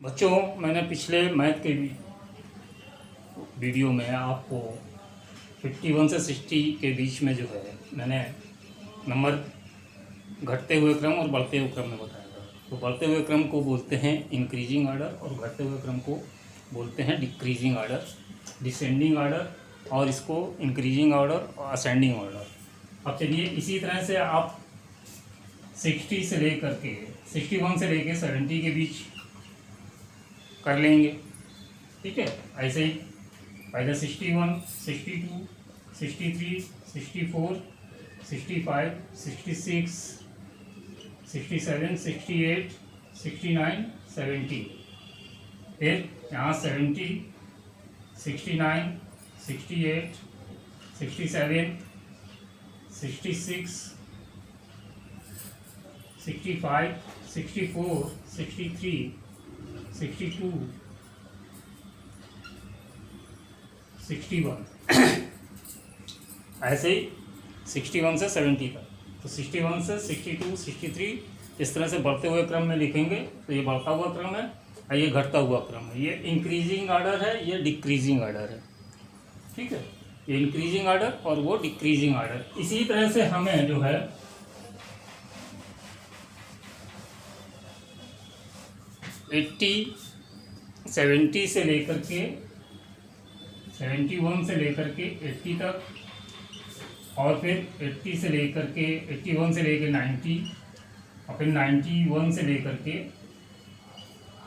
बच्चों, मैंने पिछले मैथ के वीडियो में आपको 51 से 60 के बीच में जो है मैंने नंबर घटते हुए क्रम और बढ़ते हुए क्रम में बताया था। तो बढ़ते हुए क्रम को बोलते हैं इंक्रीजिंग आर्डर और घटते हुए क्रम को बोलते हैं डिक्रीजिंग आर्डर, डिसेंडिंग आर्डर, और इसको इंक्रीजिंग आर्डर और असेंडिंग आर्डर। अब चलिए इसी तरह से आप 61 से लेकर के 70 के बीच कर लेंगे। ठीक है, ऐसे ही पहले 61, 62, 63, 64, 65, 66, 67, 68, 69, 70। फिर यहाँ 70, 69, 68, 67, 66, 65, 64, 63, 62, 61 ऐसे ही 61 से 70 तक। तो 61 से 62, 63 इस तरह से बढ़ते हुए क्रम में लिखेंगे। तो ये बढ़ता हुआ क्रम है और ये घटता हुआ क्रम है। ये इंक्रीजिंग आर्डर है, ये डिक्रीजिंग आर्डर है। ठीक है, ये इंक्रीजिंग आर्डर और वो डिक्रीजिंग आर्डर। इसी तरह से हमें जो है 70 से लेकर के 71 से लेकर के 80 तक, और फिर 80 से लेकर के 81 से लेकर 90, और फिर 91 से लेकर के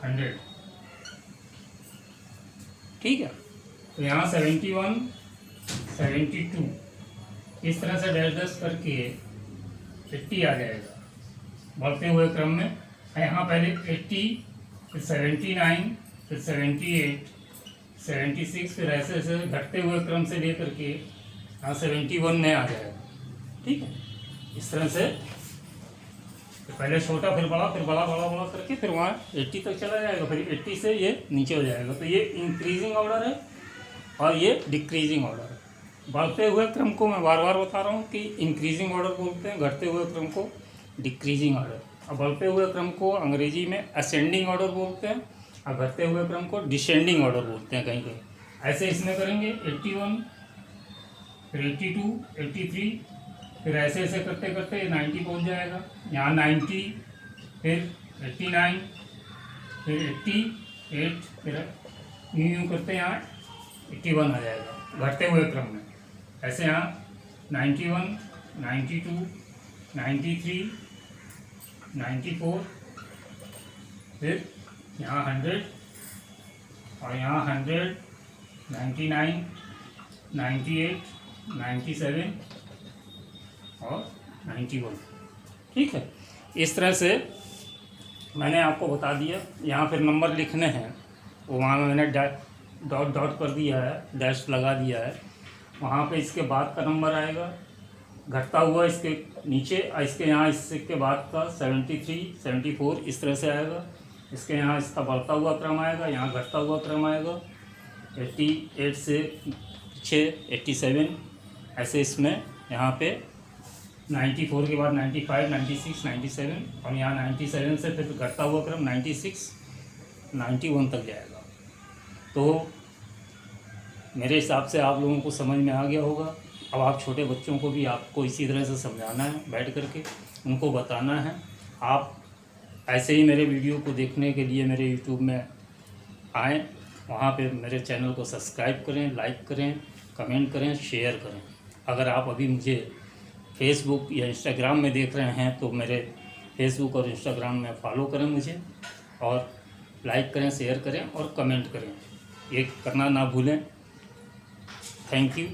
100। ठीक है, तो यहाँ 71, 72 इस तरह से डैश डैश करके 80 आ जाएगा बढ़ते हुए क्रम में। यहाँ पहले 80, फिर 79, फिर 78, 76, फिर ऐसे ऐसे घटते हुए क्रम से लेकर के यहाँ 71 में आ जाएगा। ठीक है, इस तरह से पहले छोटा, फिर बड़ा, फिर बड़ा बड़ा बड़ा करके फिर वहाँ 80 तक चला जाएगा। फिर 80 से ये नीचे हो जाएगा। तो ये इंक्रीजिंग ऑर्डर है और ये डिक्रीजिंग ऑर्डर है। बढ़ते हुए क्रम को मैं बार बार बता रहा हूँ कि इंक्रीजिंग ऑर्डर बोलते हैं, घटते हुए क्रम को डिक्रीजिंग ऑर्डर, और बढ़ते हुए क्रम को अंग्रेजी में असेंडिंग ऑर्डर बोलते हैं, और घटते हुए क्रम को डिसेंडिंग ऑर्डर बोलते हैं कहीं कहीं। ऐसे इसमें करेंगे 81, फिर 82, 83, फिर ऐसे ऐसे करते करते 90 पहुंच जाएगा। यहाँ 90, फिर 89, फिर 88, फिर यूँ करते यहाँ 81 आ जाएगा घटते हुए क्रम में। ऐसे यहाँ 91, 92, 93, 94, फिर यहाँ 100, और यहाँ 100, 99, 98, 97 और 91। ठीक है, इस तरह से मैंने आपको बता दिया। यहाँ फिर नंबर लिखने हैं, वो वहाँ मैंने डॉट डॉट कर दिया है, डैश लगा दिया है। वहाँ पे इसके बाद का नंबर आएगा घटता हुआ, इसके नीचे, इसके यहाँ इसके बाद का 73, 74 इस तरह से आएगा। इसके यहाँ इसका बढ़ता हुआ क्रम आएगा, यहाँ घटता हुआ क्रम आएगा 88 से 87 ऐसे। इसमें यहाँ पे 94 के बाद 95, 96, 97, और यहाँ 97 से फिर घटता हुआ क्रम 96, 91 तक जाएगा। तो मेरे हिसाब से आप लोगों को समझ में आ गया होगा। अब आप छोटे बच्चों को भी आपको इसी तरह से समझाना है, बैठ करके उनको बताना है। आप ऐसे ही मेरे वीडियो को देखने के लिए मेरे यूट्यूब में आएँ, वहाँ पे मेरे चैनल को सब्सक्राइब करें, लाइक करें, कमेंट करें, शेयर करें। अगर आप अभी मुझे फेसबुक या इंस्टाग्राम में देख रहे हैं तो मेरे फेसबुक और इंस्टाग्राम में फॉलो करें मुझे, और लाइक करें, शेयर करें और कमेंट करें। ये करना ना भूलें। Thank you.